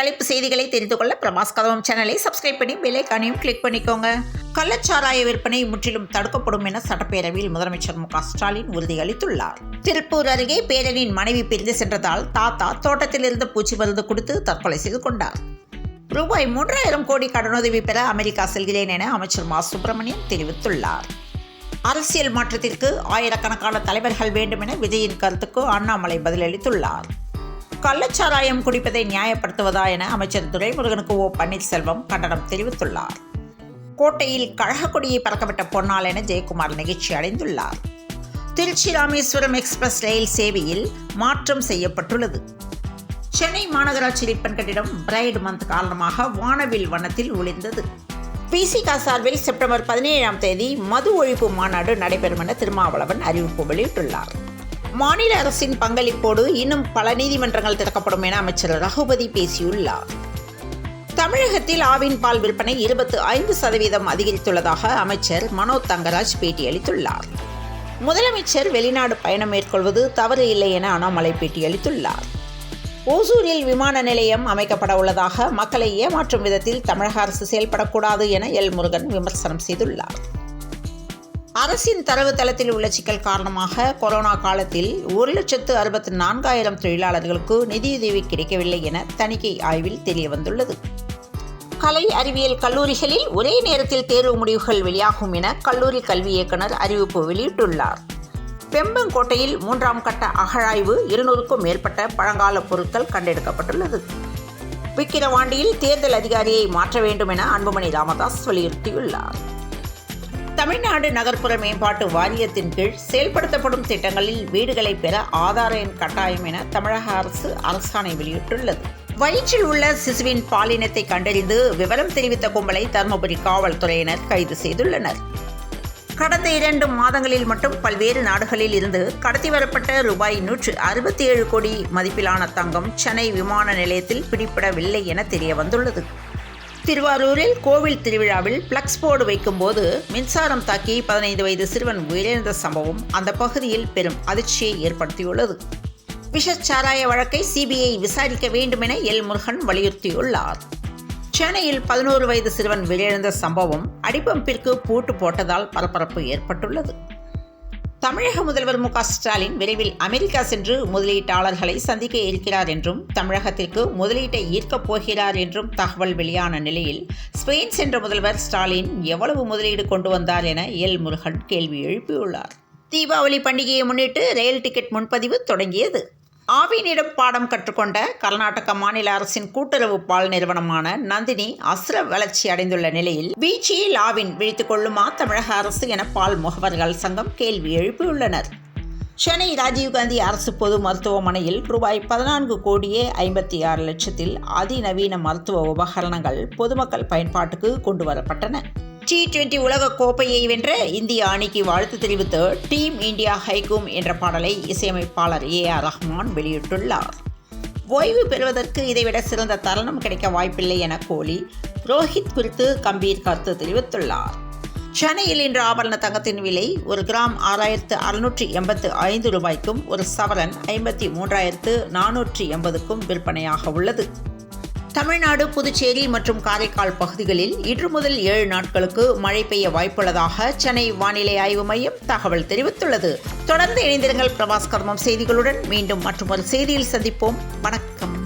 தலைப்பு செய்திகளை தெரிந்து கொள்ள பிரபாஸ் கதவம் சேனலை சப்ஸ்கிரைப் பண்ணி பெல் ஐகானையும் கிளிக் பண்ணிக்கோங்க. கள்ளச்சாராய விற்பனை முற்றிலும் தடுக்கப்படும் என சட்டப்பேரவையில் முதலமைச்சர் மு.க. ஸ்டாலின் உறுதியளித்துள்ளார். திருப்பூர் அருகே பேரனின் மனைவி பிரிந்து சென்றதால் தாத்தா தோட்டத்தில் இருந்த பூச்சி மருந்து கொடுத்து தற்கொலை செய்து கொண்டார். ரூபாய் 3000 கோடி கடனுதவி பெற அமெரிக்கா செல்கிறேன் என அமைச்சர் மா. சுப்பிரமணியன் தெரிவித்துள்ளார். அரசியல் மாற்றத்திற்கு ஆயிரக்கணக்கான தலைவர்கள் வேண்டும் என விஜயின் கருத்துக்கு அண்ணாமலை பதிலளித்துள்ளார். கள்ளச்சாராயம் குடிப்பதை நியாயப்படுத்துவதா என அமைச்சர் துரைமுருகனுக்கு ஓ. பன்னீர்செல்வம் கண்டனம் தெரிவித்துள்ளார். கோட்டையில் கழக கொடியை பறக்கவிட்ட பொன்னால் என ஜெயக்குமார் நெகிழ்ச்சி அடைந்துள்ளார். திருச்சி ராமேஸ்வரம் எக்ஸ்பிரஸ் ரயில் சேவையில் மாற்றம் செய்யப்பட்டுள்ளது. சென்னை மாநகராட்சி ரிப்பன் கட்டிடம் பிரைட் மந்த் காரணமாக வானவில் வண்ணத்தில் ஒளிர்ந்தது. பிசிக சார்பில் செப்டம்பர் 17ஆம் தேதி மது ஒழிப்பு மாநாடு நடைபெறும் என திருமாவளவன் அறிவிப்பு வெளியிட்டுள்ளார். மாநில அரசின் பங்களிப்போடு இன்னும் பல நீதிமன்றங்கள் திறக்கப்படும் என அமைச்சர் ரகுபதி பேசியுள்ளார். தமிழகத்தில் ஆவின் பால் விற்பனை 25% அதிகரித்துள்ளதாக அமைச்சர் மனோ தங்கராஜ் பேட்டியளித்துள்ளார். முதலமைச்சர் வெளிநாடு பயணம் மேற்கொள்வது தவறு இல்லை என அண்ணாமலை பேட்டியளித்துள்ளார். ஓசூரில் விமான நிலையம் அமைக்கப்பட உள்ளதாக மக்களை ஏமாற்றும் விதத்தில் தமிழக அரசு செயல்படக்கூடாது என எல். முருகன் விமர்சனம் செய்துள்ளார். அரசின் தரவுத்தளத்தில் உள்ள சிக்கல் காரணமாக கொரோனா காலத்தில் 1,64,000 தொழிலாளர்களுக்கு நிதியுதவி கிடைக்கவில்லை என தணிக்கை ஆய்வில் தெரியவந்துள்ளது. கலை அறிவியல் கல்லூரிகளில் ஒரே நேரத்தில் தேர்வு முடிவுகள் வெளியாகும் என கல்லூரி கல்வி இயக்குனர் அறிவிப்பு வெளியிட்டுள்ளார். பெம்பங்கோட்டையில் 3ஆம் கட்ட அகழாய்வு 200க்கும் மேற்பட்ட பழங்கால பொருட்கள் கண்டெடுக்கப்பட்டுள்ளது. விக்கிரவாண்டியில் தேர்தல் அதிகாரியை மாற்ற வேண்டும் என அன்புமணி ராமதாஸ் வலியுறுத்தியுள்ளார். தமிழ்நாடு நகர்ப்புற மேம்பாட்டு வாரியத்தின் கீழ் செயல்படுத்தப்படும் திட்டங்களில் வீடுகளை பெற ஆதார எண் கட்டாயம் என தமிழக அரசு அரசாணை வெளியிட்டுள்ளது. வயிற்றில் உள்ள சிசுவின் பாலினத்தை கண்டறிந்து விவரம் தெரிவித்த கும்பலை தருமபுரி காவல்துறையினர் கைது செய்துள்ளனர். கடந்த 2 மாதங்களில் மட்டும் பல்வேறு நாடுகளில் இருந்து கடத்தி வரப்பட்ட ரூபாய் 167 கோடி மதிப்பிலான தங்கம் சென்னை விமான நிலையத்தில் பிடிபடவில்லை என தெரிய வந்துள்ளது. திருவாரூரில் கோவில் திருவிழாவில் பிளக்ஸ் போர்டு வைக்கும்போது மின்சாரம் தாக்கி 15 வயது சிறுவன் உயிரிழந்த சம்பவம் அந்த பகுதியில் பெரும் அதிர்ச்சியை ஏற்படுத்தியுள்ளது. விஷச்சாராய வழக்கை சிபிஐ விசாரிக்க வேண்டும் என எல். முருகன் வலியுறுத்தியுள்ளார். சென்னையில் 11 வயது சிறுவன் உயிரிழந்த சம்பவம் அடிப்பம்பிற்கு பூட்டு போட்டதால் பரபரப்பு ஏற்பட்டுள்ளது. தமிழக முதல்வர் மு.க. ஸ்டாலின் விரைவில் அமெரிக்கா சென்று முதலீட்டாளர்களை சந்திக்க இருக்கிறார் என்றும் தமிழகத்திற்கு முதலீட்டை ஈர்க்கப் போகிறார் என்றும் தகவல் வெளியான நிலையில் ஸ்பெயின் சென்ற முதல்வர் ஸ்டாலின் எவ்வளவு முதலீடு கொண்டு வந்தார் என எல். முருகன் கேள்வி எழுப்பியுள்ளார். தீபாவளி பண்டிகையை முன்னிட்டு ரயில் டிக்கெட் முன்பதிவு தொடங்கியது. ஆவினிடம் பாடம் கற்றுக்கொண்ட கர்நாடக மாநில அரசின் கூட்டுறவு பால் நிறுவனமான நந்தினி அசுர வளர்ச்சி அடைந்துள்ள நிலையில் பீச்சியில் ஆவின் விழித்துக் கொள்ளுமா தமிழக அரசு என பால் முகவர்கள் சங்கம் கேள்வி எழுப்பியுள்ளனர். சென்னை ராஜீவ்காந்தி அரசு பொது மருத்துவமனையில் ரூபாய் 14 கோடியே 56 லட்சத்தில் அதிநவீன மருத்துவ உபகரணங்கள் பொதுமக்கள் பயன்பாட்டுக்கு கொண்டுவரப்பட்டன. T20 உலக கோப்பையை வென்ற இந்திய அணிக்கு வாழ்த்து தெரிவித்து டீம் இந்தியா ஹைகூம் என்ற பாடலை இசையமைப்பாளர் A.R. ரஹ்மான் வெளியிட்டுள்ளார். ஓய்வு பெறுவதற்கு இதைவிட சிறந்த தருணம் கிடைக்க வாய்ப்பில்லை என கோலி ரோஹித் குறித்து கம்பீர் கருத்து தெரிவித்துள்ளார். சென்னையில் இன்று ஆபரண தங்கத்தின் விலை 1 கிராம் 6,685 ரூபாய்க்கும் ஒரு சவரன் 53,480க்கும் விற்பனையாக உள்ளது. தமிழ்நாடு, புதுச்சேரி மற்றும் காரைக்கால் பகுதிகளில் இன்று முதல் 7 நாட்களுக்கு மழை பெய்ய வாய்ப்புள்ளதாக சென்னை வானிலை ஆய்வு மையம் தகவல் தெரிவித்துள்ளது. தொடர்ந்து இணைந்திருங்கள் பிரபாஸ் கர்மம் செய்திகளுடன். மீண்டும் மற்றொரு செய்தியில் சந்திப்போம். வணக்கம்.